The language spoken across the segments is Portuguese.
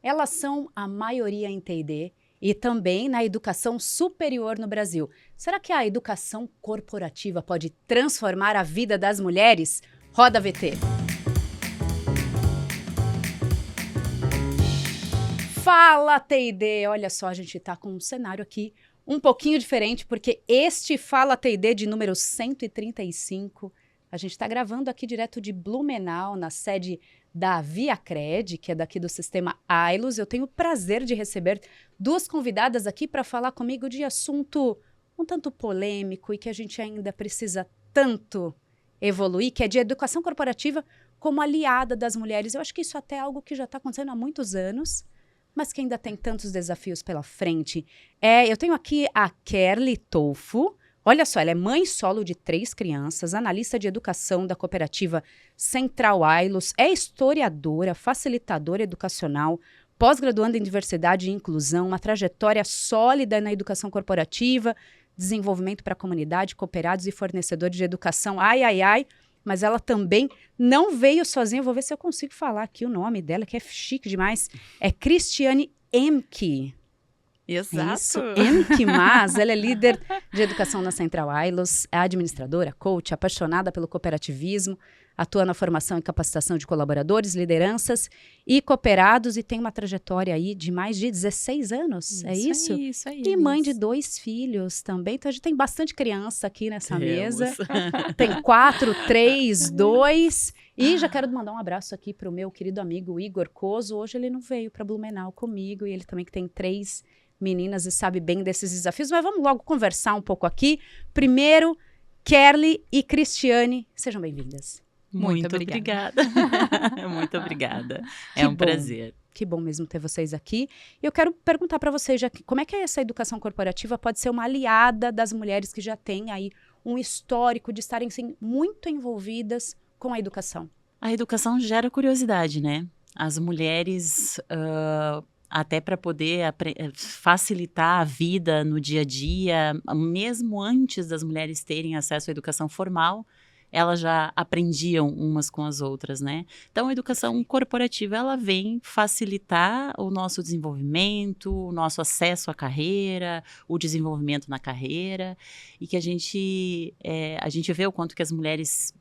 Elas são a maioria em T&D e também na educação superior no Brasil. Será que a educação corporativa pode transformar a vida das mulheres? Roda VT. Fala, T&D! Olha só, a gente está com um cenário aqui um pouquinho diferente, porque este Fala T&D de número 135, a gente está gravando aqui direto de Blumenau, na sede da ViaCred, que é daqui do sistema Ailos. Eu tenho o prazer de receber duas convidadas aqui para falar comigo de assunto um tanto polêmico e que a gente ainda precisa tanto evoluir, que é de educação corporativa como aliada das mulheres. Eu acho que isso até é algo que já está acontecendo há muitos anos, mas que ainda tem tantos desafios pela frente. Eu tenho aqui a Kerly Tolfo. Olha só, ela é mãe solo de 3 crianças, analista de educação da cooperativa Central Ailos, é historiadora, facilitadora educacional, pós-graduanda em diversidade e inclusão, uma trajetória sólida na educação corporativa, desenvolvimento para a comunidade, cooperados e fornecedores de educação. Mas ela também não veio sozinha. Vou ver se eu consigo falar aqui o nome dela, que é chique demais. É Cristiane Emke. Exato. Isso, Emke Mas. Ela é líder de educação na Central Ailos, é administradora, coach, apaixonada pelo cooperativismo, atua na formação e capacitação de colaboradores, lideranças e cooperados e tem uma trajetória aí de mais de 16 anos, é isso? Isso aí. E mãe de 2 filhos também, então a gente tem bastante criança aqui nessa mesa. Tem 4, 3, 2... E já quero mandar um abraço aqui para o meu querido amigo Igor Coso. Hoje ele não veio para Blumenau comigo e ele também que tem 3 meninas e sabe bem desses desafios. Mas vamos logo conversar um pouco aqui. Primeiro, Kerly e Cristiane, sejam bem-vindas. Muito obrigada. Muito obrigada. É um prazer. Que bom mesmo ter vocês aqui. Eu quero perguntar para vocês, já que, como é que essa educação corporativa pode ser uma aliada das mulheres que já têm aí um histórico de estarem assim, muito envolvidas com a educação? A educação gera curiosidade, né? As mulheres, até para poder facilitar a vida no dia a dia, mesmo antes das mulheres terem acesso à educação formal, elas já aprendiam umas com as outras, né? Então, a educação corporativa, ela vem facilitar o nosso desenvolvimento, o nosso acesso à carreira, o desenvolvimento na carreira, e que a gente vê o quanto que as mulheres,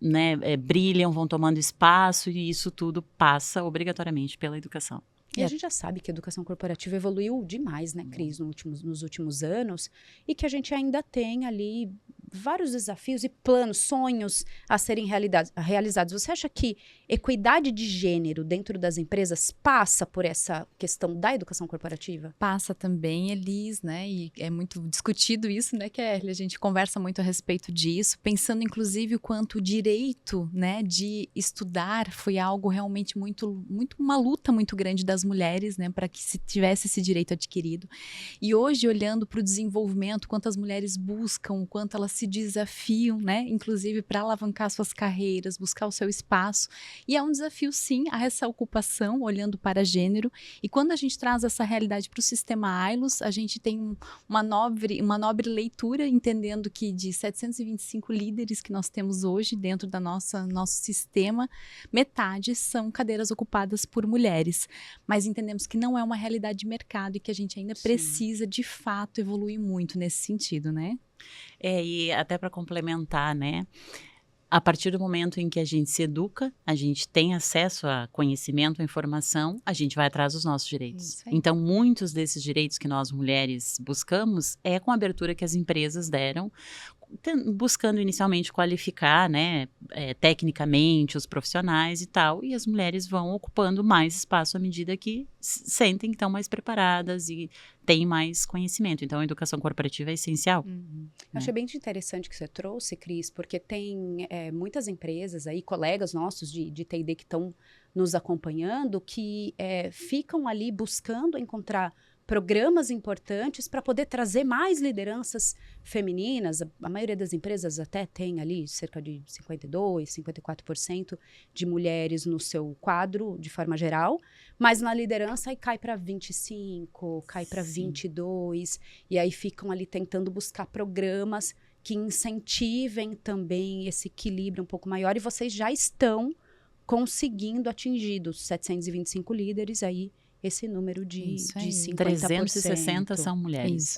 né, brilham, vão tomando espaço, e isso tudo passa obrigatoriamente pela educação. E a gente já sabe que a educação corporativa evoluiu demais, né, Cris, nos últimos anos, e que a gente ainda tem ali vários desafios e planos, sonhos a serem realizados. Você acha que equidade de gênero dentro das empresas passa por essa questão da educação corporativa? Passa também, Elis, né? E é muito discutido isso, né, Kerly? A gente conversa muito a respeito disso, pensando inclusive o quanto o direito, né, de estudar foi algo realmente muito uma luta muito grande das mulheres, né, para que se tivesse esse direito adquirido. E hoje, olhando para o desenvolvimento, quanto as mulheres buscam, quanto elas se desafiam, né, inclusive para alavancar suas carreiras, buscar o seu espaço. E é um desafio, sim, a essa ocupação, olhando para gênero. E quando a gente traz essa realidade para o sistema Ailos, a gente tem uma nobre leitura, entendendo que de 725 líderes que nós temos hoje dentro da nosso sistema, metade são cadeiras ocupadas por mulheres. Mas entendemos que não é uma realidade de mercado e que a gente ainda precisa, de fato, evoluir muito nesse sentido, né? E até para complementar, né? A partir do momento em que a gente se educa, a gente tem acesso a conhecimento, a informação, a gente vai atrás dos nossos direitos. Então, muitos desses direitos que nós mulheres buscamos é com a abertura que as empresas deram, buscando inicialmente qualificar, né, tecnicamente os profissionais e tal, e as mulheres vão ocupando mais espaço à medida que sentem que estão mais preparadas e têm mais conhecimento. Então, a educação corporativa é essencial. Achei bem interessante que você trouxe, Cris, porque tem muitas empresas aí, colegas nossos de T&D que estão nos acompanhando, que ficam ali buscando encontrar programas importantes para poder trazer mais lideranças femininas. A maioria das empresas até tem ali cerca de 52%, 54% de mulheres no seu quadro, de forma geral, mas na liderança aí cai para 25%, cai para 22%, e aí ficam ali tentando buscar programas que incentivem também esse equilíbrio um pouco maior, e vocês já estão conseguindo atingir os 725 líderes aí esse número de Isso aí. 50%. 360 são mulheres.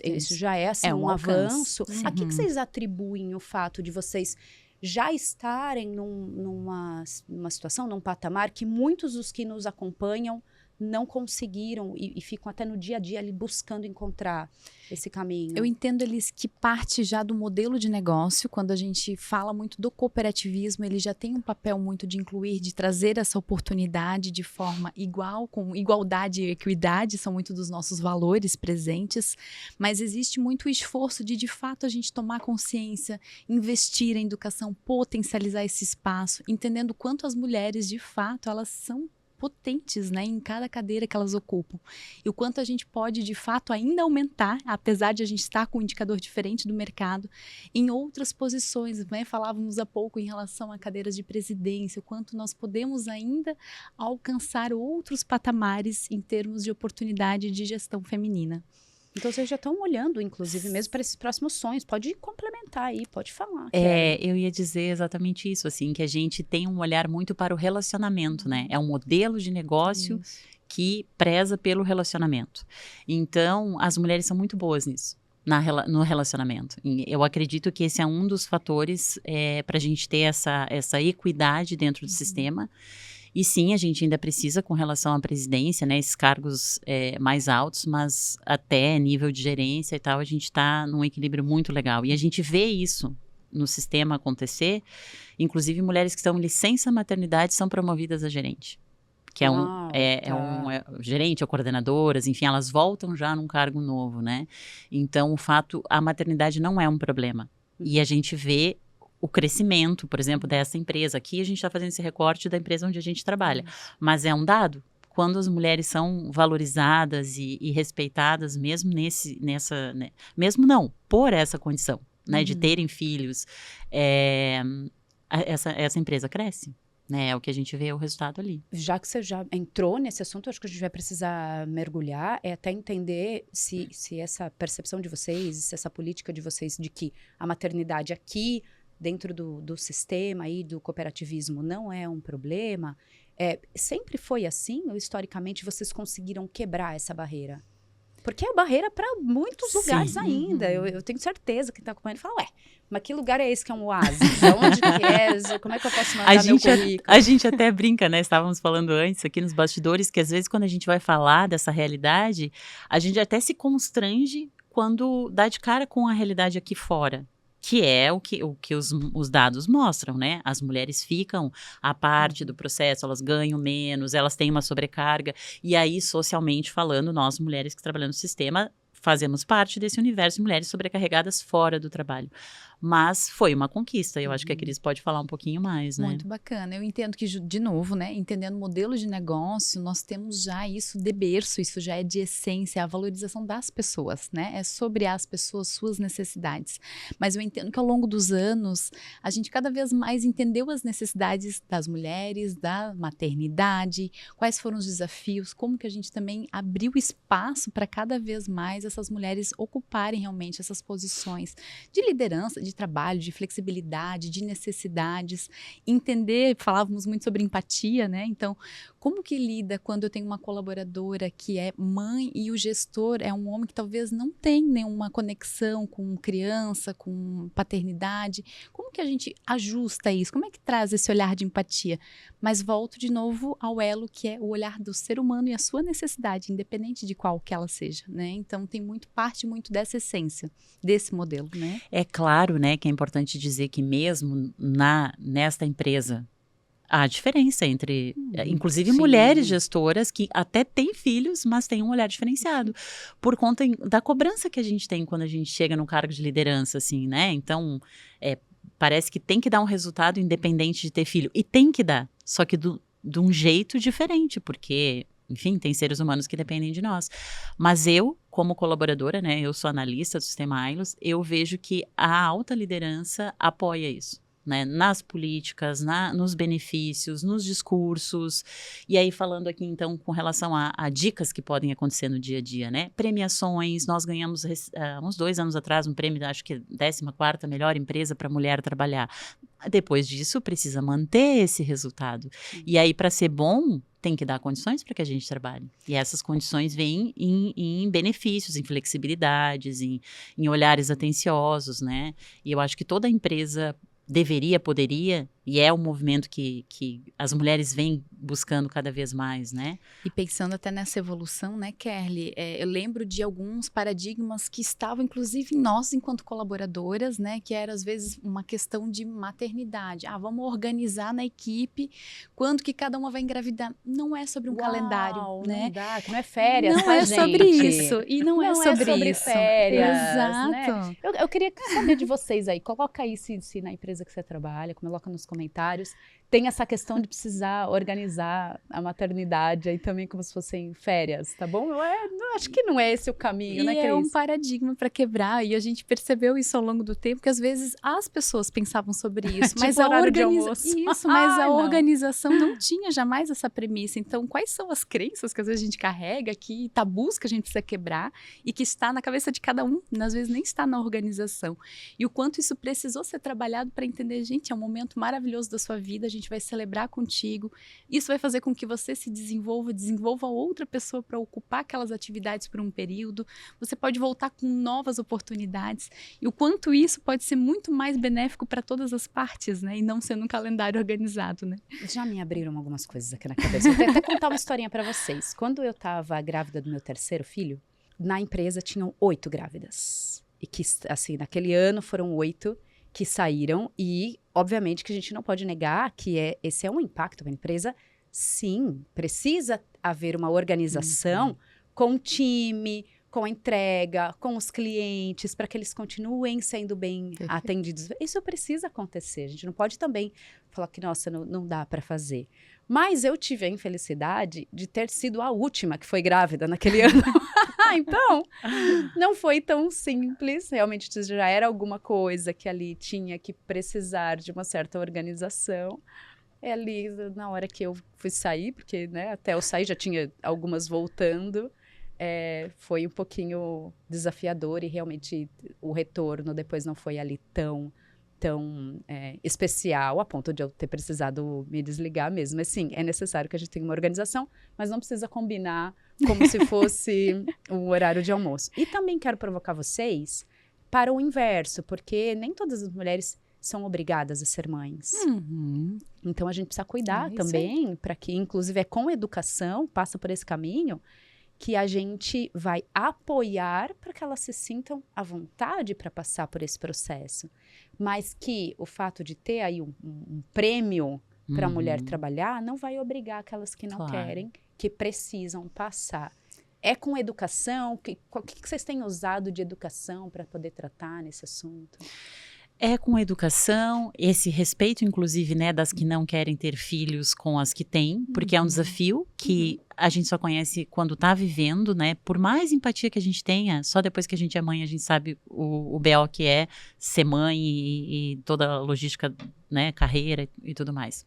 Isso já é assim, É um alcance. avanço. A que vocês atribuem o fato de vocês já estarem numa situação, num patamar que muitos dos que nos acompanham não conseguiram e ficam até no dia a dia ali buscando encontrar esse caminho? Eu entendo, Elis, que parte já do modelo de negócio, quando a gente fala muito do cooperativismo, ele já tem um papel muito de incluir, de trazer essa oportunidade de forma igual, com igualdade e equidade, são muito dos nossos valores presentes, mas existe muito esforço de fato, a gente tomar consciência, investir em educação, potencializar esse espaço, entendendo quanto as mulheres, de fato, elas são potentes, né, em cada cadeira que elas ocupam. E o quanto a gente pode, de fato, ainda aumentar, apesar de a gente estar com um indicador diferente do mercado, em outras posições, né? Falávamos há pouco em relação a cadeiras de presidência, o quanto nós podemos ainda alcançar outros patamares em termos de oportunidade de gestão feminina. Então, vocês já estão olhando, inclusive, mesmo para esses próximos sonhos. Pode complementar aí, pode falar. Eu ia dizer exatamente isso, assim, que a gente tem um olhar muito para o relacionamento, né? É um modelo de negócio que preza pelo relacionamento. Então, as mulheres são muito boas nisso. No relacionamento. E eu acredito que esse é um dos fatores para a gente ter essa equidade dentro do sistema. E sim, a gente ainda precisa com relação à presidência, né, esses cargos mais altos, mas até nível de gerência e tal, a gente está num equilíbrio muito legal. E a gente vê isso no sistema acontecer, inclusive mulheres que estão em licença maternidade são promovidas a gerente. Que gerente ou coordenadoras, enfim, elas voltam já num cargo novo, né? Então, a maternidade não é um problema. E a gente vê o crescimento, por exemplo, dessa empresa. Aqui a gente está fazendo esse recorte da empresa onde a gente trabalha. Mas é um dado. Quando as mulheres são valorizadas e respeitadas, mesmo mesmo não, por essa condição, né, de terem filhos, essa empresa cresce. Né, é o que a gente vê o resultado ali. Já que você já entrou nesse assunto, acho que a gente vai precisar mergulhar, até entender se essa percepção de vocês, se essa política de vocês de que a maternidade aqui, dentro do sistema aí do cooperativismo, não é um problema. Sempre foi assim ou historicamente vocês conseguiram quebrar essa barreira? Porque é barreira para muitos lugares ainda. Eu tenho certeza que está acompanhando e fala, mas que lugar é esse que é um oásis? Onde que é? Como é que eu posso mandar meu currículo? A gente até brinca, né? Estávamos falando antes aqui nos bastidores, que às vezes quando a gente vai falar dessa realidade, a gente até se constrange quando dá de cara com a realidade aqui fora. Que é o que os dados mostram, né? As mulheres ficam à parte do processo, elas ganham menos, elas têm uma sobrecarga. E aí, socialmente falando, nós, mulheres que trabalhamos no sistema, fazemos parte desse universo de mulheres sobrecarregadas fora do trabalho. Mas foi uma conquista, eu acho que a Cris pode falar um pouquinho mais, né? Muito bacana, eu entendo que, de novo, né, entendendo o modelo de negócio, nós temos já isso de berço, isso já é de essência, a valorização das pessoas, né, é sobre as pessoas, suas necessidades. Mas eu entendo que ao longo dos anos, a gente cada vez mais entendeu as necessidades das mulheres, da maternidade, quais foram os desafios, como que a gente também abriu espaço para cada vez mais essas mulheres ocuparem realmente essas posições de liderança, de trabalho, de flexibilidade, de necessidades, entender, falávamos muito sobre empatia, né? Então, como que lida quando eu tenho uma colaboradora que é mãe e o gestor é um homem que talvez não tem nenhuma conexão com criança, com paternidade? Como que a gente ajusta isso? Como é que traz esse olhar de empatia? Mas volto de novo ao elo que é o olhar do ser humano e a sua necessidade, independente de qual que ela seja, né? Então, tem parte muito dessa essência, desse modelo, né? É claro, né, que é importante dizer que mesmo nesta empresa, há diferença entre, inclusive, sim, mulheres gestoras que até têm filhos, mas têm um olhar diferenciado, por conta da cobrança que a gente tem quando a gente chega num cargo de liderança, assim, né? Então, parece que tem que dar um resultado independente de ter filho, e tem que dar, só que de um jeito diferente, porque... Enfim, tem seres humanos que dependem de nós. Mas eu, como colaboradora, né, eu sou analista do Sistema Ailos, eu vejo que a alta liderança apoia isso, né, nas políticas, nos benefícios, nos discursos. E aí, falando aqui, então, com relação a dicas que podem acontecer no dia a dia, né? Premiações, nós ganhamos, uns 2 anos atrás, um prêmio, acho que 14ª melhor empresa para mulher trabalhar. Depois disso, precisa manter esse resultado. E aí, para ser bom... tem que dar condições para que a gente trabalhe. E essas condições vêm em benefícios, em flexibilidades, em olhares atenciosos, né? E eu acho que toda empresa deveria, poderia, e é um movimento que as mulheres vêm buscando cada vez mais, né? E pensando até nessa evolução, né, Kerli? Eu lembro de alguns paradigmas que estavam, inclusive, em nós, enquanto colaboradoras, né? Que era, às vezes, uma questão de maternidade. Vamos organizar na equipe quando que cada uma vai engravidar. Não é sobre um calendário, né? Não dá, que não é férias, Não tá, é sobre gente? isso. E não é sobre isso. férias, Exato. né? Eu queria saber de vocês aí. Coloca aí se na empresa que você trabalha, coloca nos comentários. Tem essa questão de precisar organizar a maternidade aí também como se fossem férias, tá bom? Acho que não é esse o caminho, né, Cris? É um paradigma para quebrar, e a gente percebeu isso ao longo do tempo, que às vezes as pessoas pensavam sobre isso, mas Tipo horário de almoço. Mas a Não. organização não tinha jamais essa premissa. Então, quais são as crenças que às vezes a gente carrega aqui, tabus que a gente precisa quebrar e que está na cabeça de cada um, às vezes nem está na organização. E o quanto isso precisou ser trabalhado para entender, gente, é um momento maravilhoso da sua vida, a gente vai celebrar contigo, isso vai fazer com que você se desenvolva outra pessoa para ocupar aquelas atividades por um período, você pode voltar com novas oportunidades, e o quanto isso pode ser muito mais benéfico para todas as partes, né, e não sendo um calendário organizado, né. Já me abriram algumas coisas aqui na cabeça. Eu vou até contar uma historinha para vocês. Quando eu estava grávida do meu terceiro filho, na empresa tinham 8 grávidas. E que, assim, naquele ano foram 8 que saíram, e obviamente que a gente não pode negar que esse é um impacto para a empresa. Sim, precisa haver uma organização com o time, com a entrega, com os clientes, para que eles continuem sendo bem atendidos. Isso precisa acontecer. A gente não pode também falar que, nossa, não dá para fazer. Mas eu tive a infelicidade de ter sido a última que foi grávida naquele ano. Então, não foi tão simples. Realmente já era alguma coisa que ali tinha que precisar de uma certa organização. Ali, na hora que eu fui sair, porque, né, até eu sair já tinha algumas voltando, foi um pouquinho desafiador, e realmente o retorno depois não foi ali tão especial, a ponto de eu ter precisado me desligar mesmo. Mas sim, é necessário que a gente tenha uma organização, mas não precisa combinar como se fosse o horário de almoço. E também quero provocar vocês para o inverso, porque nem todas as mulheres são obrigadas a ser mães. Então a gente precisa cuidar também, para que, inclusive, com educação, passa por esse caminho, que a gente vai apoiar para que elas se sintam à vontade para passar por esse processo. Mas que o fato de ter aí um prêmio para a mulher trabalhar não vai obrigar aquelas que não querem, que precisam passar. É com educação? O que vocês têm usado de educação para poder tratar nesse assunto? É com educação, esse respeito, inclusive, né, das que não querem ter filhos com as que têm, porque é um desafio que a gente só conhece quando tá vivendo, né? Por mais empatia que a gente tenha, só depois que a gente é mãe, a gente sabe o BO que é ser mãe e toda a logística, né, carreira e tudo mais.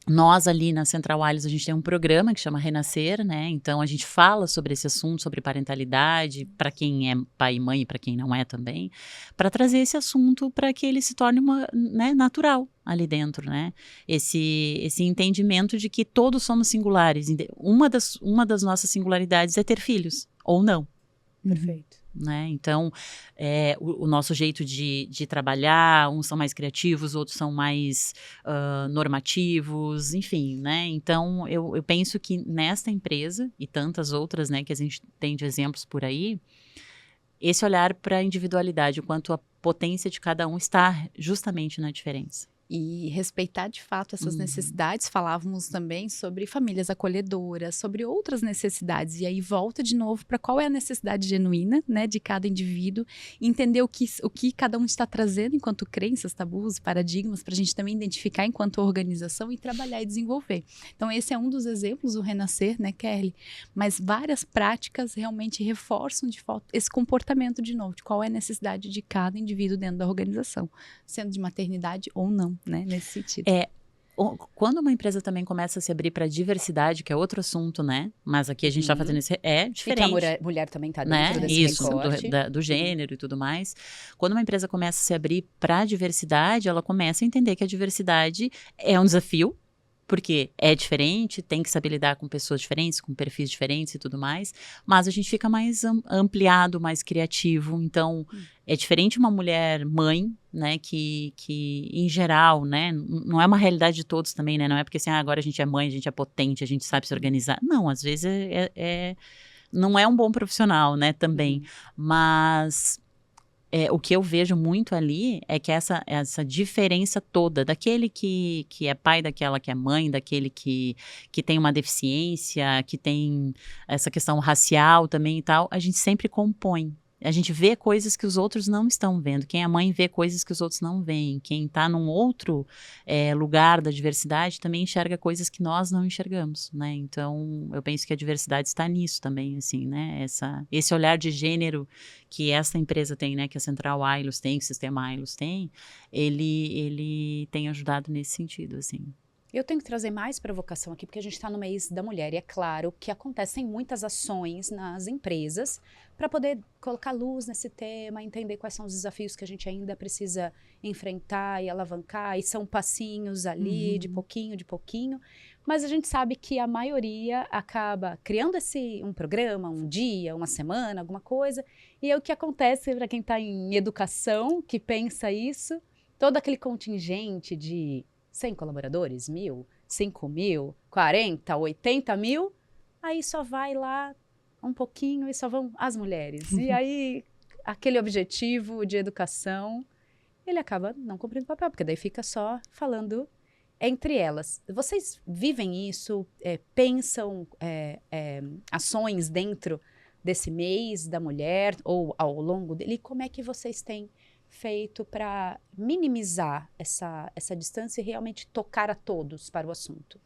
Nós ali na Central Wireless, a gente tem um programa que chama Renascer, né? Então a gente fala sobre esse assunto, sobre parentalidade, para quem é pai e mãe e para quem não é também, para trazer esse assunto para que ele se torne natural ali dentro, né? Esse entendimento de que todos somos singulares. Uma das nossas singularidades é ter filhos, ou não. Perfeito. Né? Então, o nosso jeito de trabalhar, uns são mais criativos, outros são mais normativos, enfim, né? Então, eu penso que nesta empresa e tantas outras, né, que a gente tem de exemplos por aí, esse olhar para a individualidade, o quanto a potência de cada um está justamente na diferença. E respeitar de fato essas necessidades. Falávamos também sobre famílias acolhedoras, sobre outras necessidades. E aí volta de novo para qual é a necessidade genuína, né, de cada indivíduo. Entender o que cada um está trazendo enquanto crenças, tabus, paradigmas, para a gente também identificar enquanto organização e trabalhar e desenvolver. Então esse é um dos exemplos do Renascer, né, Kerli? Mas várias práticas realmente reforçam de fato esse comportamento de novo, de qual é a necessidade de cada indivíduo dentro da organização, sendo de maternidade ou não. Né, nesse sentido. Quando uma empresa também começa a se abrir para a diversidade, que é outro assunto, né? Mas aqui a gente está fazendo isso, diferente. E que a mulher também está dentro desse recorte. Do gênero e tudo mais. Quando uma empresa começa a se abrir para a diversidade, ela começa a entender que a diversidade é um desafio, porque é diferente, tem que saber lidar com pessoas diferentes, com perfis diferentes e tudo mais, mas a gente fica mais ampliado, mais criativo. Então, é diferente uma mulher mãe, né, que em geral, né, não é uma realidade de todos também, né, não é porque assim, agora a gente é mãe, a gente é potente, a gente sabe se organizar. Não, às vezes não é um bom profissional, né, também, mas... o que eu vejo muito ali é que essa diferença toda, daquele que é pai, daquela que é mãe, daquele que tem uma deficiência, que tem essa questão racial também e tal, a gente sempre compõe. A gente vê coisas que os outros não estão vendo. Quem é mãe vê coisas que os outros não veem. Quem está num outro lugar da diversidade também enxerga coisas que nós não enxergamos, né? Então, eu penso que a diversidade está nisso também, assim, né? Esse olhar de gênero que essa empresa tem, né? Que a Central Ailus tem, que o Sistema Ailus tem, ele tem ajudado nesse sentido, assim. Eu tenho que trazer mais provocação aqui, porque a gente está no mês da mulher, e é claro que acontecem muitas ações nas empresas para poder colocar luz nesse tema, entender quais são os desafios que a gente ainda precisa enfrentar e alavancar, e são passinhos ali, de pouquinho, mas a gente sabe que a maioria acaba criando um programa, um dia, uma semana, alguma coisa, e é o que acontece para quem está em educação, que pensa isso, todo aquele contingente de 100 colaboradores, 1.000, 5.000, 40, 80 mil, aí só vai lá um pouquinho e só vão as mulheres. E aí, aquele objetivo de educação, ele acaba não cumprindo o papel, porque daí fica só falando entre elas. Vocês vivem isso, pensam ações dentro desse mês da mulher ou ao longo dele? Como é que vocês têm feito para minimizar essa distância e realmente tocar a todos para o assunto?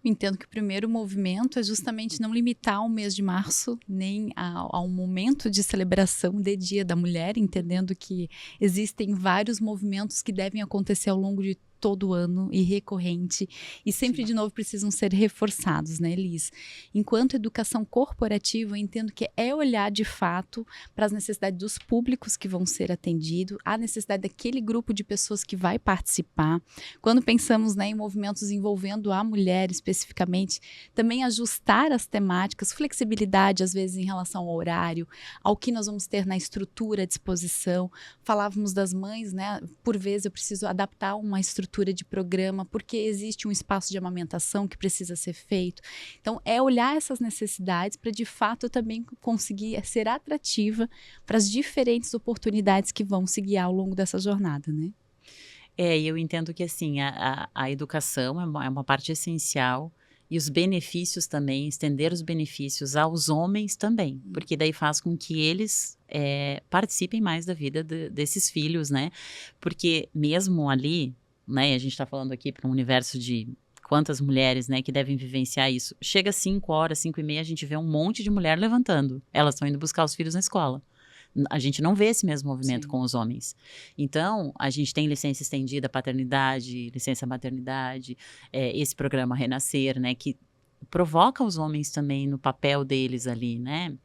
Eu entendo que o primeiro movimento é justamente não limitar o mês de março, nem a um momento de celebração de Dia da Mulher, entendendo que existem vários movimentos que devem acontecer ao longo de todo ano e recorrente, e sempre de novo precisam ser reforçados, né, Elis? Enquanto educação corporativa, eu entendo que é olhar de fato para as necessidades dos públicos que vão ser atendidos, a necessidade daquele grupo de pessoas que vai participar. Quando pensamos, né, em movimentos envolvendo a mulher especificamente, também ajustar as temáticas, flexibilidade às vezes em relação ao horário, ao que nós vamos ter na estrutura à disposição. Falávamos das mães, né, por vezes eu preciso adaptar uma estrutura de programa, porque existe um espaço de amamentação que precisa ser feito. Então, é olhar essas necessidades para, de fato, também conseguir ser atrativa para as diferentes oportunidades que vão se guiar ao longo dessa jornada, né? E eu entendo que, assim, a educação é uma parte essencial, e os benefícios também, estender os benefícios aos homens também, porque daí faz com que eles participem mais da vida desses filhos, né? Porque mesmo ali, né, a gente está falando aqui para um universo de quantas mulheres, né, que devem vivenciar isso. Chega às 5 horas, 5h30, a gente vê um monte de mulher levantando. Elas estão indo buscar os filhos na escola. A gente não vê esse mesmo movimento com os homens. Então, a gente tem licença estendida, paternidade, licença maternidade, esse programa Renascer, né, que provoca os homens também no papel deles ali, né?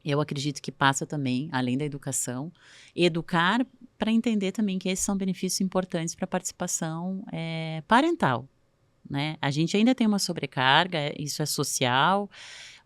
Eu acredito que passa também, além da educação, educar para entender também que esses são benefícios importantes para a participação parental, né? A gente ainda tem uma sobrecarga, isso é social,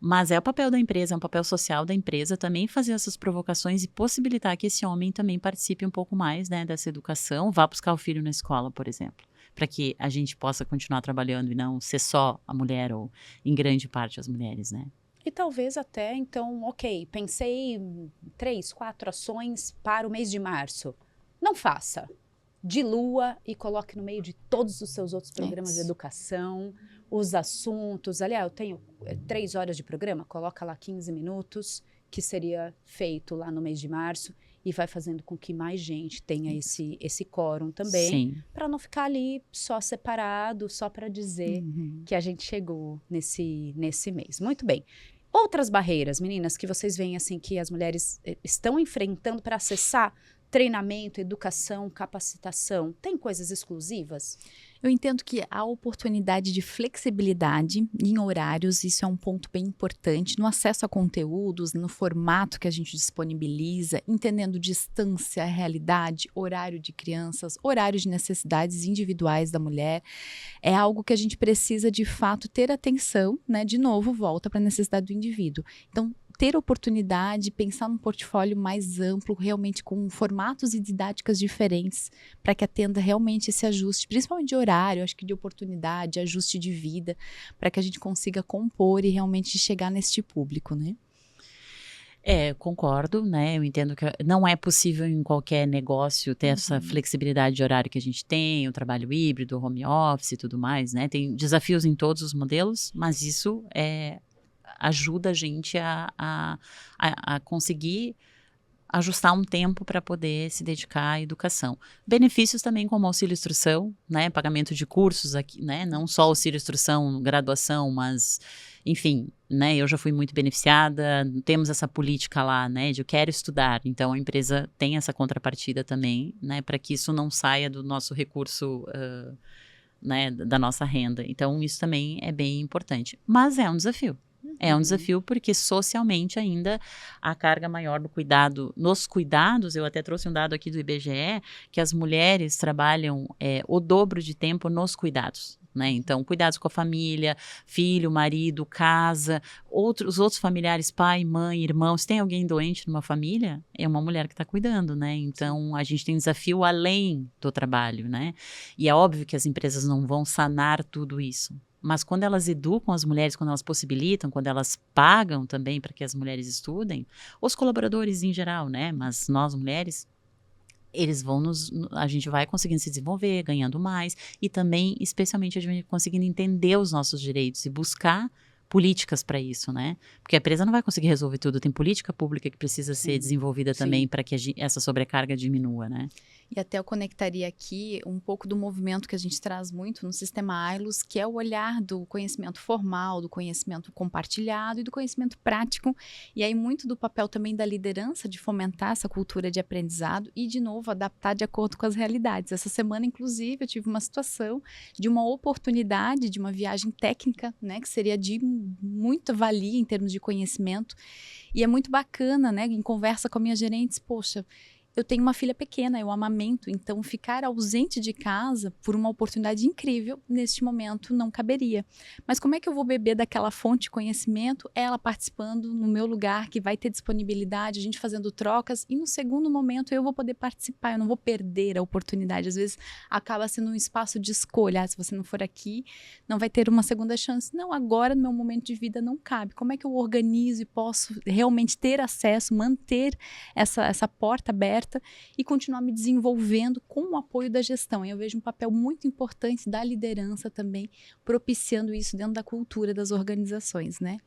mas é o papel da empresa, é um papel social da empresa também fazer essas provocações e possibilitar que esse homem também participe um pouco mais, né, dessa educação, vá buscar o filho na escola, por exemplo, para que a gente possa continuar trabalhando e não ser só a mulher ou, em grande parte, as mulheres, né? E talvez até, então, ok, pensei em 3, 4 ações para o mês de março. Não faça. Dilua e coloque no meio de todos os seus outros programas de educação, os assuntos. Aliás, eu tenho 3 horas de programa, coloca lá 15 minutos, que seria feito lá no mês de março, e vai fazendo com que mais gente tenha esse quórum também, para não ficar ali só separado, só para dizer que a gente chegou nesse mês. Muito bem. Outras barreiras, meninas, que vocês veem assim que as mulheres estão enfrentando para acessar treinamento, educação, capacitação, tem coisas exclusivas? Eu entendo que a oportunidade de flexibilidade em horários, isso é um ponto bem importante, no acesso a conteúdos, no formato que a gente disponibiliza, entendendo distância, realidade, horário de crianças, horário de necessidades individuais da mulher, é algo que a gente precisa de fato ter atenção, né? De novo, volta para a necessidade do indivíduo. Então, ter oportunidade, pensar num portfólio mais amplo, realmente com formatos e didáticas diferentes, para que atenda realmente esse ajuste, principalmente de horário, acho que de oportunidade, ajuste de vida, para que a gente consiga compor e realmente chegar neste público, né? Concordo, né? Eu entendo que não é possível em qualquer negócio ter essa flexibilidade de horário que a gente tem, o trabalho híbrido, o home office e tudo mais, né? Tem desafios em todos os modelos, mas isso ajuda a gente a conseguir ajustar um tempo para poder se dedicar à educação. Benefícios também como auxílio-instrução, né, pagamento de cursos aqui, né, não só auxílio-instrução, graduação, mas, enfim, né, eu já fui muito beneficiada, temos essa política lá, né, de eu quero estudar, então a empresa tem essa contrapartida também, né, para que isso não saia do nosso recurso, né, da nossa renda. Então isso também é bem importante, mas é um desafio. É um desafio porque socialmente ainda a carga maior do cuidado, nos cuidados, eu até trouxe um dado aqui do IBGE, que as mulheres trabalham o dobro de tempo nos cuidados, né? Então, cuidados com a família, filho, marido, casa, os outros familiares, pai, mãe, irmão, se tem alguém doente numa família, é uma mulher que está cuidando, né? Então, a gente tem desafio além do trabalho, né? E é óbvio que as empresas não vão sanar tudo isso. Mas quando elas educam as mulheres, quando elas possibilitam, quando elas pagam também para que as mulheres estudem, os colaboradores em geral, né? Mas nós mulheres, a gente vai conseguindo se desenvolver, ganhando mais e também, especialmente, a gente conseguindo entender os nossos direitos e buscar políticas para isso, né? Porque a empresa não vai conseguir resolver tudo, tem política pública que precisa ser desenvolvida também para que essa sobrecarga diminua, né? E até eu conectaria aqui um pouco do movimento que a gente traz muito no sistema AILOS, que é o olhar do conhecimento formal, do conhecimento compartilhado e do conhecimento prático. E aí muito do papel também da liderança de fomentar essa cultura de aprendizado e, de novo, adaptar de acordo com as realidades. Essa semana, inclusive, eu tive uma situação de uma oportunidade de uma viagem técnica, né, que seria de muita valia em termos de conhecimento. E é muito bacana, né, em conversa com a minha gerente, poxa, eu tenho uma filha pequena, eu amamento, então ficar ausente de casa por uma oportunidade incrível, neste momento não caberia. Mas como é que eu vou beber daquela fonte de conhecimento, ela participando no meu lugar, que vai ter disponibilidade, a gente fazendo trocas, e no segundo momento eu vou poder participar, eu não vou perder a oportunidade. Às vezes acaba sendo um espaço de escolha, se você não for aqui, não vai ter uma segunda chance. Não, agora no meu momento de vida não cabe. Como é que eu organizo e posso realmente ter acesso, manter essa porta aberta e continuar me desenvolvendo com o apoio da gestão. Eu vejo um papel muito importante da liderança também, propiciando isso dentro da cultura das organizações, né?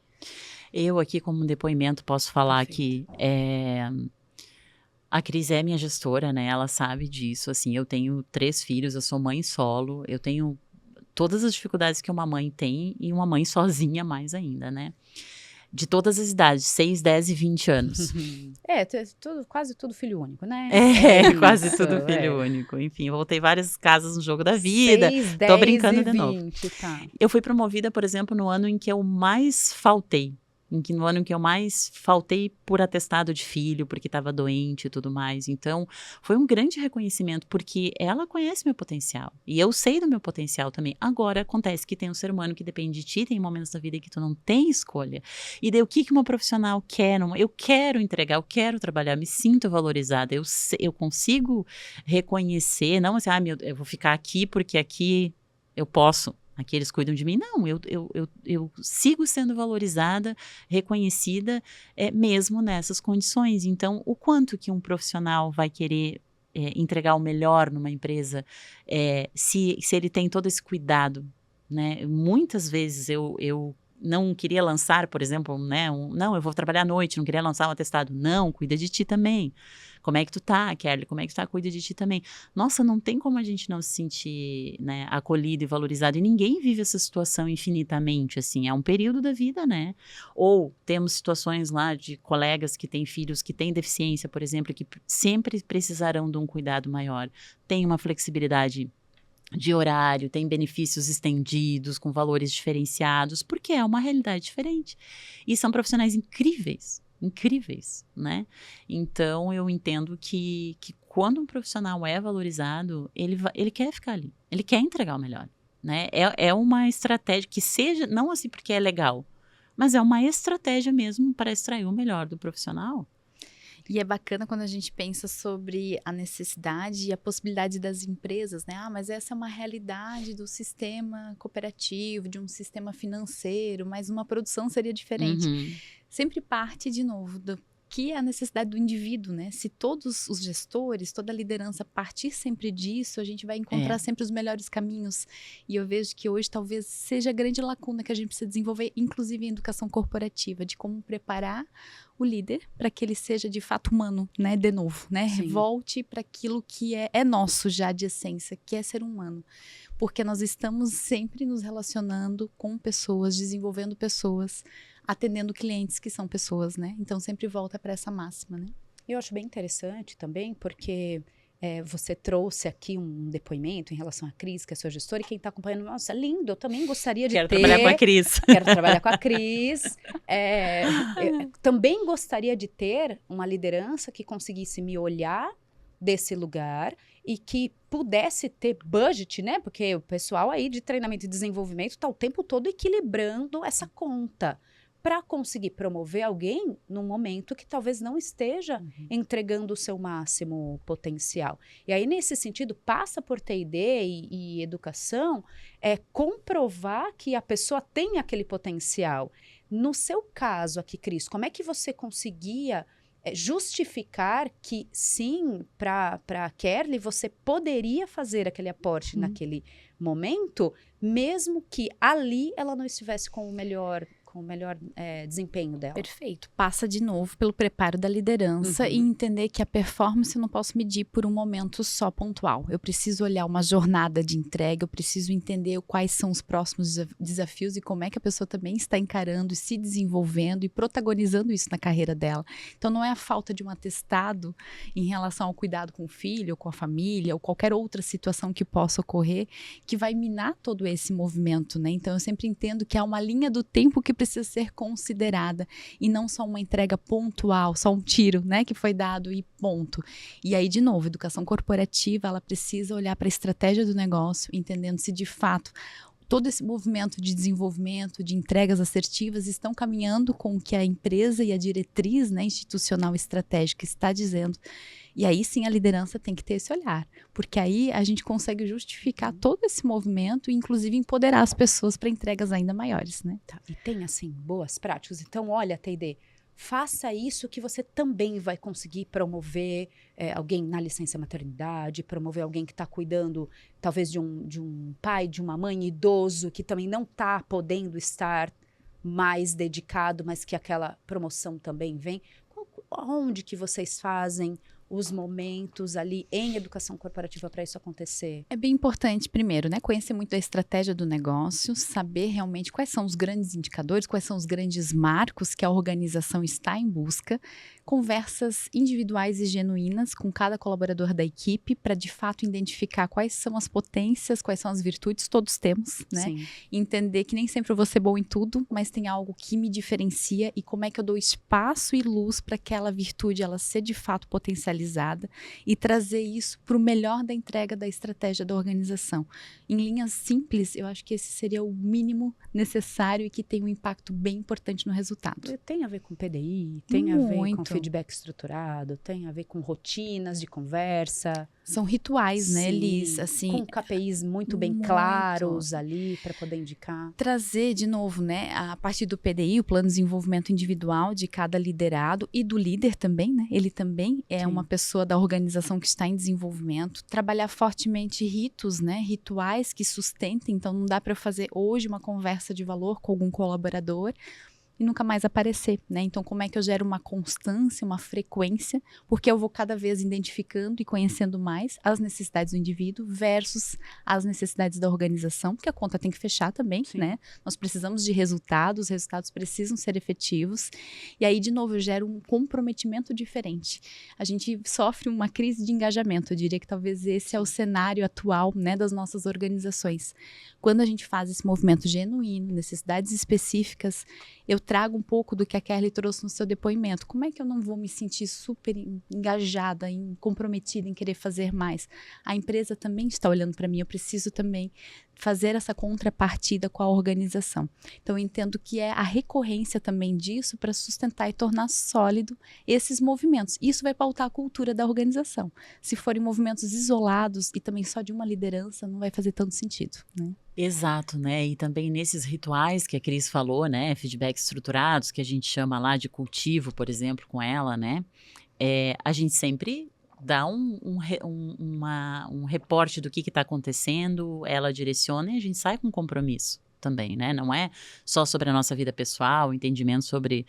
Eu aqui, como depoimento, posso falar Perfeito. que a Cris é minha gestora, né? Ela sabe disso, assim, eu tenho 3 filhos, eu sou mãe solo, eu tenho todas as dificuldades que uma mãe tem e uma mãe sozinha mais ainda, né? De todas as idades, 6, 10 e 20 anos. Quase tudo filho único, né? Quase Isso, tudo filho único. Enfim, voltei várias casas no jogo da vida. 6, Tô 10 brincando e de novo. 20, tá. Eu fui promovida, por exemplo, no ano em que eu mais faltei. No ano em que eu mais faltei por atestado de filho, porque estava doente e tudo mais. Então, foi um grande reconhecimento, porque ela conhece meu potencial. E eu sei do meu potencial também. Agora, acontece que tem um ser humano que depende de ti, tem momentos da vida que tu não tem escolha. E daí, o que uma profissional quer? Eu quero entregar, eu quero trabalhar, me sinto valorizada. Eu consigo reconhecer, não assim, eu vou ficar aqui porque aqui eu posso. Aqui eles cuidam de mim. Não, eu sigo sendo valorizada, reconhecida, mesmo nessas condições. Então, o quanto que um profissional vai querer entregar o melhor numa empresa, se ele tem todo esse cuidado, né? Muitas vezes eu não queria lançar, por exemplo, né? Não, eu vou trabalhar à noite, não queria lançar um atestado. Não, cuida de ti também. Como é que tu tá, Kerly? Como é que tu tá? Cuida de ti também. Nossa, não tem como a gente não se sentir, né, acolhido e valorizado. E ninguém vive essa situação infinitamente, assim. É um período da vida, né? Ou temos situações lá de colegas que têm filhos que têm deficiência, por exemplo, que sempre precisarão de um cuidado maior. Tem uma flexibilidade de horário, tem benefícios estendidos, com valores diferenciados, porque é uma realidade diferente. E são profissionais incríveis, né? Então, eu entendo que quando um profissional é valorizado, ele quer ficar ali, ele quer entregar o melhor, né? É uma estratégia que seja, não assim porque é legal, mas é uma estratégia mesmo para extrair o melhor do profissional. E é bacana quando a gente pensa sobre a necessidade e a possibilidade das empresas, né? Mas essa é uma realidade do sistema cooperativo, de um sistema financeiro, mas uma produção seria diferente. Sempre parte, de novo, do que é a necessidade do indivíduo, né? Se todos os gestores, toda a liderança partir sempre disso, a gente vai encontrar sempre os melhores caminhos. E eu vejo que hoje talvez seja a grande lacuna que a gente precisa desenvolver, inclusive em educação corporativa, de como preparar o líder para que ele seja de fato humano, né? De novo, né? Sim. Volte para aquilo que é nosso já de essência, que é ser humano. Porque nós estamos sempre nos relacionando com pessoas, desenvolvendo pessoas, atendendo clientes que são pessoas, né? Então sempre volta para essa máxima, né? Eu acho bem interessante também, porque você trouxe aqui um depoimento em relação à Cris, que é sua gestora, e quem está acompanhando, nossa, lindo, eu também gostaria de Quero ter. trabalhar com a Cris. Quero trabalhar com a Cris. Também gostaria de ter uma liderança que conseguisse me olhar desse lugar e que pudesse ter budget, né? Porque o pessoal aí de treinamento e desenvolvimento está o tempo todo equilibrando essa conta para conseguir promover alguém num momento que talvez não esteja entregando o seu máximo potencial. E aí, nesse sentido, passa por T&D e educação, comprovar que a pessoa tem aquele potencial. No seu caso aqui, Cris, como é que você conseguia justificar que, sim, para a Kerly, você poderia fazer aquele aporte naquele momento, mesmo que ali ela não estivesse com o melhor desempenho dela? Perfeito. Passa de novo pelo preparo da liderança e entender que a performance eu não posso medir por um momento só pontual. Eu preciso olhar uma jornada de entrega, eu preciso entender quais são os próximos desafios e como é que a pessoa também está encarando e se desenvolvendo e protagonizando isso na carreira dela. Então, não é a falta de um atestado em relação ao cuidado com o filho, ou com a família, ou qualquer outra situação que possa ocorrer, que vai minar todo esse movimento, né? Então, eu sempre entendo que há uma linha do tempo que precisa ser considerada e não só uma entrega pontual, só um tiro, né, que foi dado e ponto. E aí, de novo, educação corporativa, ela precisa olhar para a estratégia do negócio, entendendo se de fato todo esse movimento de desenvolvimento, de entregas assertivas estão caminhando com o que a empresa e a diretriz, né, institucional estratégica está dizendo. E aí sim a liderança tem que ter esse olhar, porque aí a gente consegue justificar todo esse movimento e inclusive empoderar as pessoas para entregas ainda maiores, né? Tá. E tem assim boas práticas. Então, olha, T&D, faça isso que você também vai conseguir promover alguém na licença maternidade, promover alguém que está cuidando talvez de um pai, de uma mãe idoso que também não está podendo estar mais dedicado, mas que aquela promoção também vem. Onde que vocês fazem os momentos ali em educação corporativa para isso acontecer? É bem importante, primeiro, né, conhecer muito a estratégia do negócio, saber realmente quais são os grandes indicadores, quais são os grandes marcos que a organização está em busca, conversas individuais e genuínas com cada colaborador da equipe para, de fato, identificar quais são as potências, quais são as virtudes, todos temos, né? Sim. Entender que nem sempre eu vou ser bom em tudo, mas tem algo que me diferencia e como é que eu dou espaço e luz para aquela virtude ela ser, de fato, potencializada e trazer isso para o melhor da entrega da estratégia da organização. Em linhas simples, eu acho que esse seria o mínimo necessário e que tem um impacto bem importante no resultado. Tem a ver com PDI, tem a ver com feedback estruturado, tem a ver com rotinas de conversa. São rituais, né, Sim, Liz? Assim, com KPIs muito bem claros ali para poder indicar. Trazer, de novo, né, a partir do PDI, o Plano de Desenvolvimento Individual de cada liderado e do líder também, né? Ele também é uma pessoa da organização que está em desenvolvimento, trabalhar fortemente ritos, né, rituais que sustentem. Então, não dá para eu fazer hoje uma conversa de valor com algum colaborador e nunca mais aparecer, né? Então, como é que eu gero uma constância, uma frequência, porque eu vou cada vez identificando e conhecendo mais as necessidades do indivíduo versus as necessidades da organização, porque a conta tem que fechar também, né? Nós precisamos de resultados, os resultados precisam ser efetivos, e aí, de novo, eu gero um comprometimento diferente. A gente sofre uma crise de engajamento, eu diria que talvez esse é o cenário atual, né, das nossas organizações. Quando a gente faz esse movimento genuíno, necessidades específicas, eu trago um pouco do que a Kerly trouxe no seu depoimento. Como é que eu não vou me sentir super engajada, comprometida em querer fazer mais? A empresa também está olhando para mim, eu preciso também fazer essa contrapartida com a organização. Então, eu entendo que é a recorrência também disso para sustentar e tornar sólido esses movimentos. Isso vai pautar a cultura da organização. Se forem movimentos isolados e também só de uma liderança, não vai fazer tanto sentido, né? Exato, né? E também nesses rituais que a Cris falou, né? Feedbacks estruturados, que a gente chama lá de cultivo, por exemplo, com ela, né? A gente sempre dá um reporte do que está acontecendo, ela direciona e a gente sai com compromisso também, né? Não é só sobre a nossa vida pessoal, entendimento sobre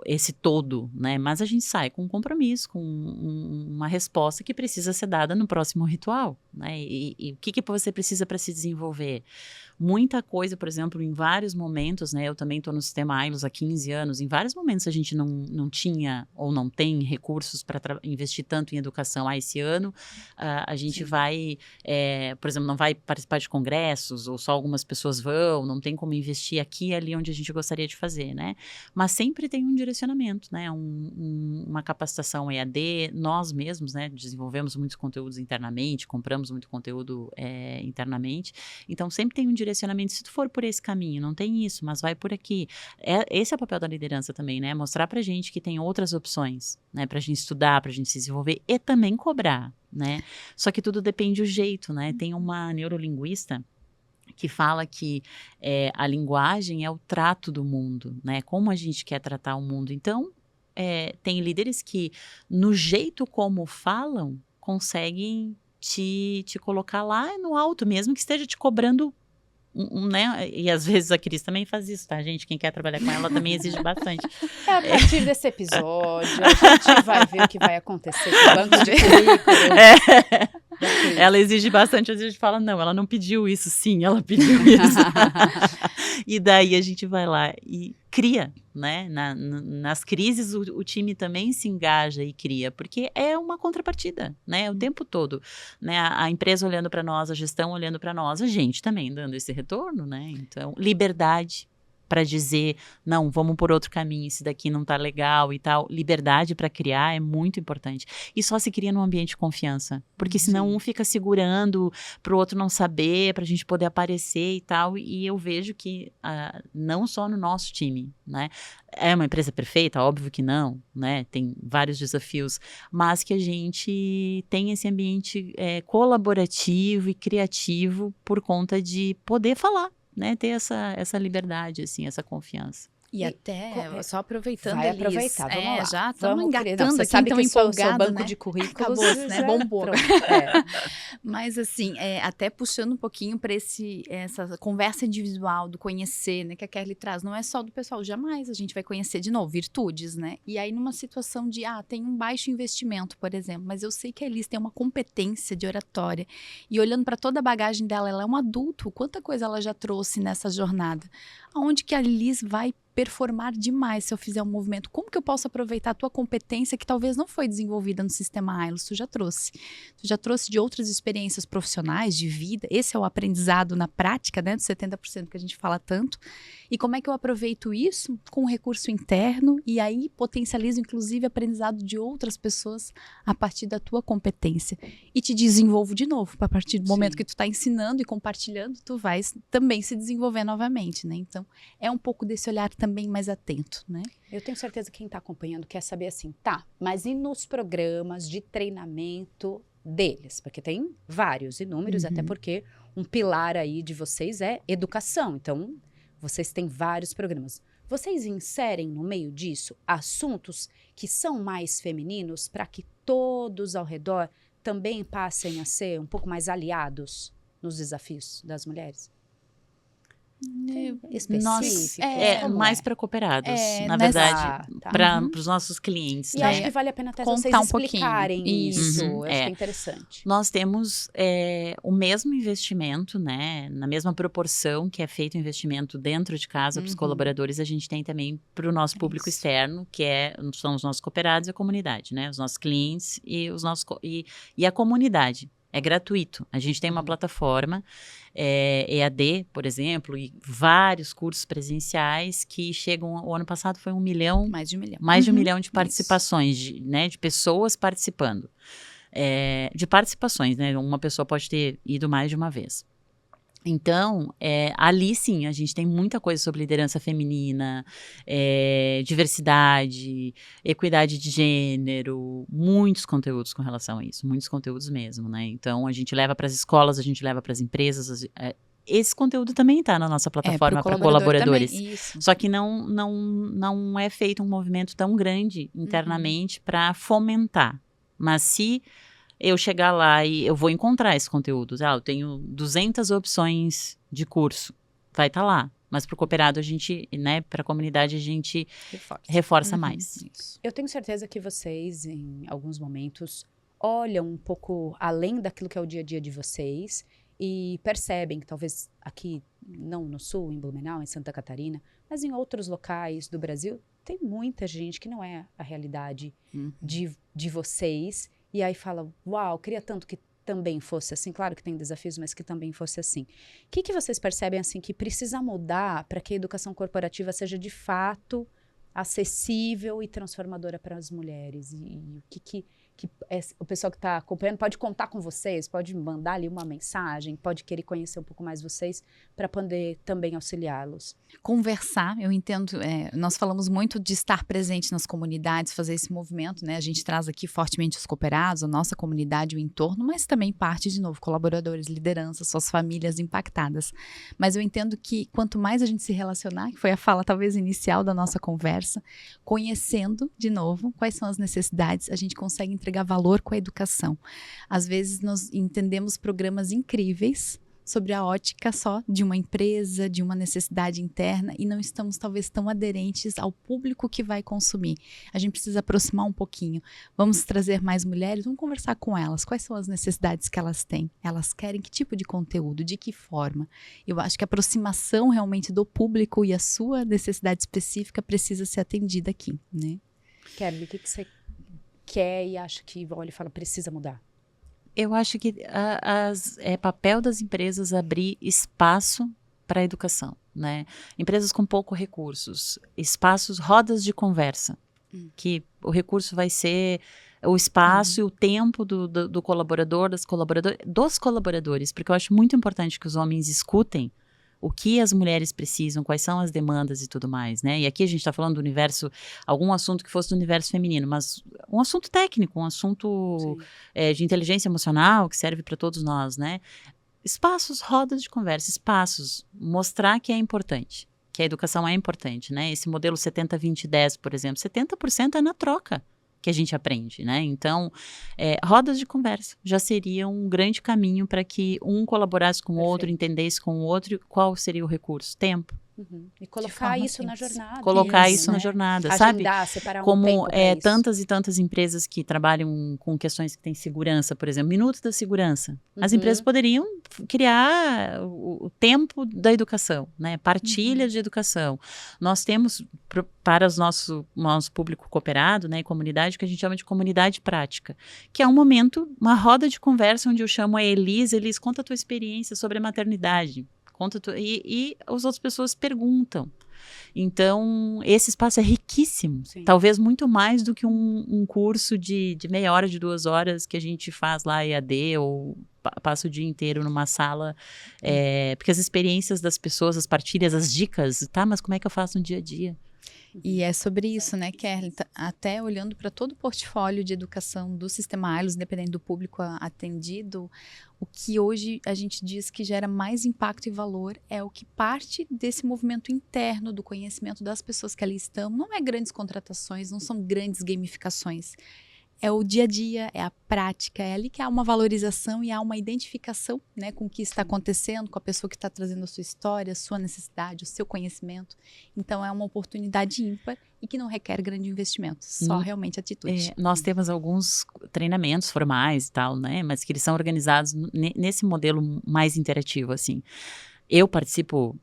esse todo, né? Mas a gente sai com um compromisso, com uma resposta que precisa ser dada no próximo ritual, né? E o que você precisa para se desenvolver? Muita coisa, por exemplo, em vários momentos, né? Eu também estou no sistema Ailos há 15 anos, em vários momentos a gente não tinha ou não tem recursos para investir tanto em educação. Esse ano a gente vai, por exemplo, não vai participar de congressos, ou só algumas pessoas vão, não tem como investir aqui e ali onde a gente gostaria de fazer, né? Mas sempre tem um direcionamento, né? Uma capacitação EAD, nós mesmos, né? Desenvolvemos muitos conteúdos internamente, compramos muito conteúdo internamente, então sempre tem um direcionamento. Se tu for por esse caminho, não tem isso, mas vai por aqui. Esse é o papel da liderança também, né? Mostrar pra gente que tem outras opções, né? Pra gente estudar, pra gente se desenvolver e também cobrar, né? Só que tudo depende do jeito, né? Tem uma neurolinguista que fala que a linguagem é o trato do mundo, né? Como a gente quer tratar o mundo. Então, tem líderes que, no jeito como falam, conseguem te colocar lá no alto, mesmo que esteja te cobrando, né? E às vezes a Cris também faz isso, tá, gente? Quem quer trabalhar com ela também exige bastante. A partir desse episódio, a gente vai ver o que vai acontecer com o banco de currículo. Ela exige bastante, às vezes a gente fala, não, ela não pediu isso. Sim, ela pediu isso. E daí a gente vai lá e cria, né? Nas crises o time também se engaja e cria, porque é uma contrapartida, né? O tempo todo, né? A empresa olhando para nós, a gestão olhando para nós, a gente também dando esse retorno, né? Então, liberdade para dizer, não, vamos por outro caminho, esse daqui não tá legal e tal. Liberdade para criar é muito importante. E só se cria num ambiente de confiança, porque senão um fica segurando pro outro não saber, pra gente poder aparecer e tal. E eu vejo que não só no nosso time, né? É uma empresa perfeita? Óbvio que não, né? Tem vários desafios, mas que a gente tem esse ambiente colaborativo e criativo por conta de poder falar, né, ter essa liberdade, assim, essa confiança. E até, só aproveitando, vai Elis, aproveitar, vamos lá. Já estamos engatando não, você aqui, sabe então que empolgado, seu banco né? de currículos acabou, né? Bombou. Mas assim, até puxando um pouquinho para essa conversa individual do conhecer, né, que a Kerly traz, não é só do pessoal, jamais a gente vai conhecer de novo virtudes, né? E aí numa situação de, tem um baixo investimento, por exemplo, mas eu sei que a Elis tem uma competência de oratória e olhando para toda a bagagem dela, ela é um adulto, quanta coisa ela já trouxe nessa jornada. Aonde que a Elis vai performar demais se eu fizer um movimento? Como que eu posso aproveitar a tua competência que talvez não foi desenvolvida no sistema Ailos? Tu já trouxe de outras experiências profissionais, de vida. Esse é o aprendizado na prática, né, dos 70% que a gente fala tanto. E como é que eu aproveito isso com um recurso interno e aí potencializo inclusive aprendizado de outras pessoas a partir da tua competência e te desenvolvo de novo. A partir do momento que tu está ensinando e compartilhando, tu vais também se desenvolver novamente, né? Então, é um pouco desse olhar também mais atento, né? Eu tenho certeza que quem está acompanhando quer saber assim, mas e nos programas de treinamento deles? Porque tem vários, inúmeros, até porque um pilar aí de vocês é educação. Então, vocês têm vários programas. vocês inserem no meio disso assuntos que são mais femininos para que todos ao redor também passem a ser um pouco mais aliados nos desafios das mulheres? Específicos? Mais para cooperados, na nessa- verdade, tá. para os nossos clientes. E né? acho que vale a pena até Contar vocês um pouquinho. explicarem isso. Uhum, Eu acho que é interessante. Nós temos o mesmo investimento, né? Na mesma proporção que é feito o investimento dentro de casa para os colaboradores, a gente tem também para o nosso público Isso. externo, que são os nossos cooperados e a comunidade, né? Os nossos clientes e e a comunidade. É gratuito. A gente tem uma plataforma, EAD, por exemplo, e vários cursos presenciais que chegam. O ano passado foi 1 milhão. Mais de 1 milhão. Mais de 1 milhão de participações, de pessoas participando. De participações, né? Uma pessoa pode ter ido mais de uma vez. Então, ali sim, a gente tem muita coisa sobre liderança feminina, diversidade, equidade de gênero, muitos conteúdos com relação a isso, muitos conteúdos mesmo, né? Então, a gente leva para as escolas, a gente leva para as empresas. Esse conteúdo também está na nossa plataforma para colaboradores. Também, isso. Só que não é feito um movimento tão grande internamente para fomentar. Mas se eu chegar lá e eu vou encontrar esse conteúdo, eu tenho 200 opções de curso, vai estar lá. Mas para o cooperado, a gente, né, para a comunidade, a gente reforça mais. Isso. Eu tenho certeza que vocês, em alguns momentos, olham um pouco além daquilo que é o dia a dia de vocês e percebem que talvez aqui, não no Sul, em Blumenau, em Santa Catarina, mas em outros locais do Brasil, tem muita gente que não é a realidade de vocês. E aí fala, uau, queria tanto que também fosse assim. Claro que tem desafios, mas que também fosse assim. O que vocês percebem assim que precisa mudar para que a educação corporativa seja de fato acessível e transformadora para as mulheres? E o que o pessoal que está acompanhando pode contar com vocês, pode mandar ali uma mensagem, pode querer conhecer um pouco mais vocês para poder também auxiliá-los. Conversar, eu entendo, nós falamos muito de estar presente nas comunidades, fazer esse movimento, né? A gente traz aqui fortemente os cooperados, a nossa comunidade, o entorno, mas também parte, de novo, colaboradores, lideranças, suas famílias impactadas. Mas eu entendo que quanto mais a gente se relacionar, que foi a fala talvez inicial da nossa conversa, conhecendo, de novo, quais são as necessidades, a gente consegue entregar valor com a educação. Às vezes nós entendemos programas incríveis sobre a ótica só de uma empresa, de uma necessidade interna e não estamos talvez tão aderentes ao público que vai consumir. A gente precisa aproximar um pouquinho. Vamos trazer mais mulheres, vamos conversar com elas. Quais são as necessidades que elas têm? Elas querem que tipo de conteúdo? De que forma? Eu acho que a aproximação realmente do público e a sua necessidade específica precisa ser atendida aqui, né? Kelly, o que você quer e acha que, olha, fala, precisa mudar? Eu acho que é papel das empresas abrir espaço para a educação, né? Empresas com pouco recursos, espaços, rodas de conversa, que o recurso vai ser o espaço e o tempo do colaborador, dos colaboradores, porque eu acho muito importante que os homens escutem o que as mulheres precisam, quais são as demandas e tudo mais, né? E aqui a gente está falando do universo, algum assunto que fosse do universo feminino, mas um assunto técnico, um assunto de inteligência emocional que serve para todos nós, né? Espaços, rodas de conversa, espaços, mostrar que é importante, que a educação é importante, né? Esse modelo 70-20-10, por exemplo, 70% é na troca que a gente aprende, né? Então, rodas de conversa já seria um grande caminho para que um colaborasse com o outro, entendesse com o outro qual seria o recurso, tempo. E colocar isso na jornada. Colocar isso na jornada, sabe? Agendar, separar como tempo pra isso. tantas e tantas empresas que trabalham com questões que têm segurança, por exemplo, minutos da segurança. As empresas poderiam criar o tempo da educação, né? Partilha de educação. Nós temos para o nosso público cooperado, né, e comunidade, que a gente chama de comunidade prática, que é um momento, uma roda de conversa onde eu chamo a Elis, conta a tua experiência sobre a maternidade. E as outras pessoas perguntam. Então, esse espaço é riquíssimo. Sim. Talvez muito mais do que um curso de meia hora, de 2 horas que a gente faz lá EAD ou passa o dia inteiro numa sala. Porque as experiências das pessoas, as partilhas, as dicas, tá? Mas como é que eu faço no dia a dia? E é sobre isso, né, Kerli? Até olhando para todo o portfólio de educação do Sistema Ailos, independente do público atendido, o que hoje a gente diz que gera mais impacto e valor é o que parte desse movimento interno do conhecimento das pessoas que ali estão. Não é grandes contratações, não são grandes gamificações. É o dia a dia, é a prática, é ali que há uma valorização e há uma identificação, né, com o que está acontecendo, com a pessoa que está trazendo a sua história, a sua necessidade, o seu conhecimento. Então, é uma oportunidade ímpar e que não requer grande investimento, só realmente atitude. Nós temos alguns treinamentos formais e tal, né, mas que eles são organizados nesse modelo mais interativo, assim. Eu participo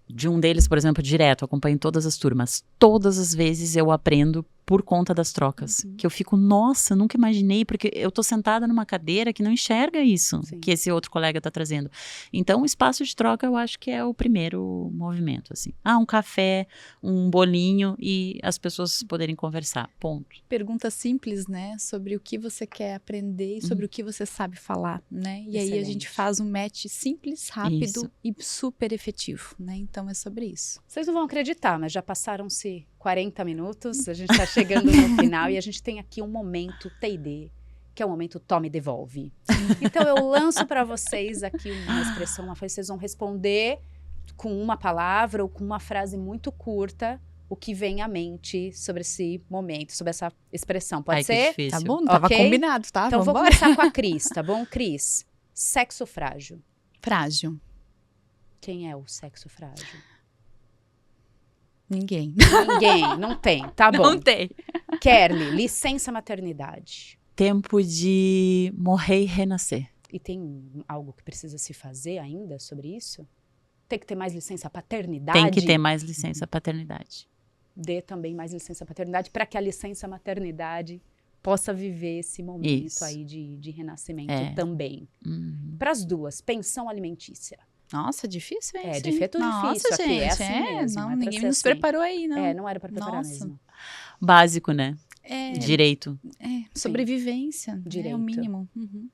de um deles, por exemplo, direto, acompanho todas as turmas. Todas as vezes eu aprendo por conta das trocas. Que eu fico, nossa, nunca imaginei, porque eu tô sentada numa cadeira que não enxerga isso que esse outro colega tá trazendo. Então, o espaço de troca eu acho que é o primeiro movimento, assim. Um café, um bolinho e as pessoas poderem conversar, ponto. Pergunta simples, né, sobre o que você quer aprender e sobre o que você sabe falar, né? E aí a gente faz um match simples, rápido e super efetivo, né? Então, é sobre isso. Vocês não vão acreditar, mas já passaram-se 40 minutos, a gente está chegando no final e a gente tem aqui um momento T&D, que é o momento Tome Devolve. Então eu lanço para vocês aqui uma expressão, uma frase, vocês vão responder com uma palavra ou com uma frase muito curta o que vem à mente sobre esse momento, sobre essa expressão. Pode ser? Que difícil. Tá bom, não tava combinado, tá? Então vou começar com a Cris, tá bom? Cris, sexo frágil. Frágil. Quem é o sexo frágil? Ninguém. Ninguém, não tem, tá bom. Não tem. Kerli, licença maternidade. Tempo de morrer e renascer. E tem algo que precisa se fazer ainda sobre isso? Tem que ter mais licença paternidade? Tem que ter mais licença paternidade. Dê também mais licença paternidade para que a licença maternidade possa viver esse momento aí de renascimento também. Para as duas, pensão alimentícia. Nossa, difícil esse. É difícil aqui, gente, é assim mesmo. Não, é ninguém nos assim. preparou aí, não. Não era para preparar mesmo. Básico, né? Direito. Sobrevivência, direito. É o mínimo. Uhum.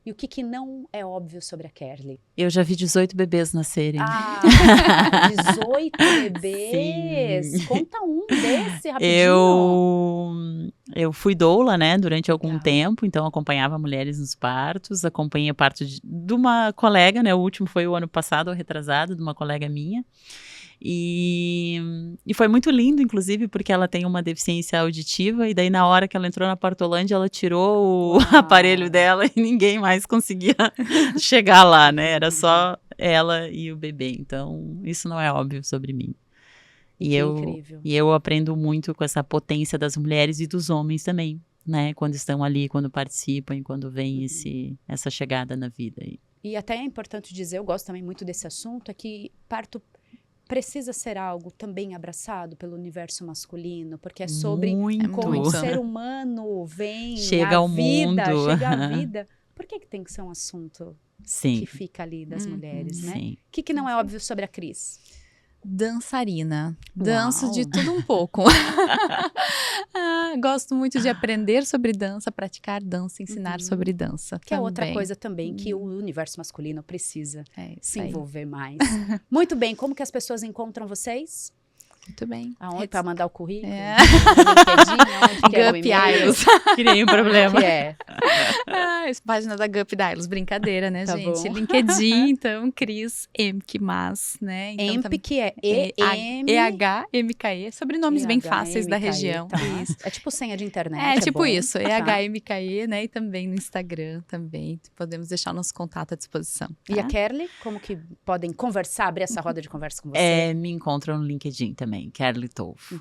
E o que não é óbvio sobre a Kerli? Eu já vi 18 bebês nascerem. 18 bebês? Sim. Conta um desse rapidinho. Eu fui doula, né, durante algum tempo, então acompanhava mulheres nos partos, acompanhei o parto de uma colega, né, o último foi o ano passado, ou retrasado, de uma colega minha. E foi muito lindo, inclusive, porque ela tem uma deficiência auditiva, e daí na hora que ela entrou na partolândia, ela tirou o aparelho dela e ninguém mais conseguia chegar lá, né? Era só ela e o bebê. Então, isso não é óbvio sobre mim. E eu aprendo muito com essa potência das mulheres e dos homens também, né? Quando estão ali, quando participam, quando vem essa chegada na vida. E até é importante dizer, eu gosto também muito desse assunto, é que parto precisa ser algo também abraçado pelo universo masculino, porque é sobre como o ser humano vem chega ao mundo. Chega à vida. Por que tem que ser um assunto que fica ali das mulheres, né? O que não é óbvio sobre a Cris? Dançarina. Danço de tudo um pouco. Gosto muito de aprender sobre dança, praticar dança, ensinar sobre dança. Que é outra coisa também que o universo masculino precisa se envolver mais. Muito bem, como que as pessoas encontram vocês? Muito bem. Aonde? Para mandar o currículo? Gup Ailos. Criei um problema. Página da Gup Ailos. Brincadeira, né, tá gente? Bom. LinkedIn, então, Cris Emke Mas, né? Então, Emke, que é EHMKE, sobrenomes bem fáceis da região. Tá. Isso. É tipo senha de internet. É tipo bom. Isso, EHMKE, né? E também no Instagram também. Podemos deixar o nosso contato à disposição. Tá? E a Kerli, como que podem conversar, abrir essa roda de conversa com você? Me encontram no LinkedIn também. Kerli Tolf,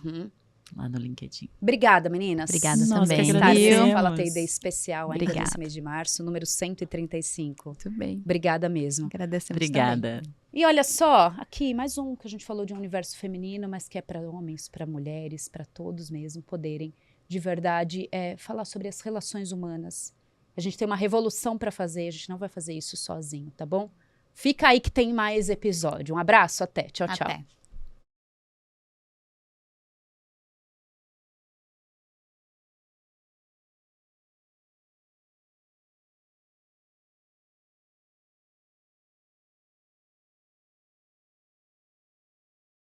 lá no LinkedIn. Obrigada, meninas. Obrigada também. Estaremos Fala T&D especial ainda nesse mês de março, número 135. Muito bem. Obrigada mesmo. Agradecemos Obrigada. também. E olha só, aqui mais um que a gente falou de um universo feminino, mas que é para homens, para mulheres, para todos mesmo poderem, de verdade, falar sobre as relações humanas. A gente tem uma revolução para fazer, a gente não vai fazer isso sozinho, tá bom? Fica aí que tem mais episódio. Um abraço, até. Tchau, tchau. Até.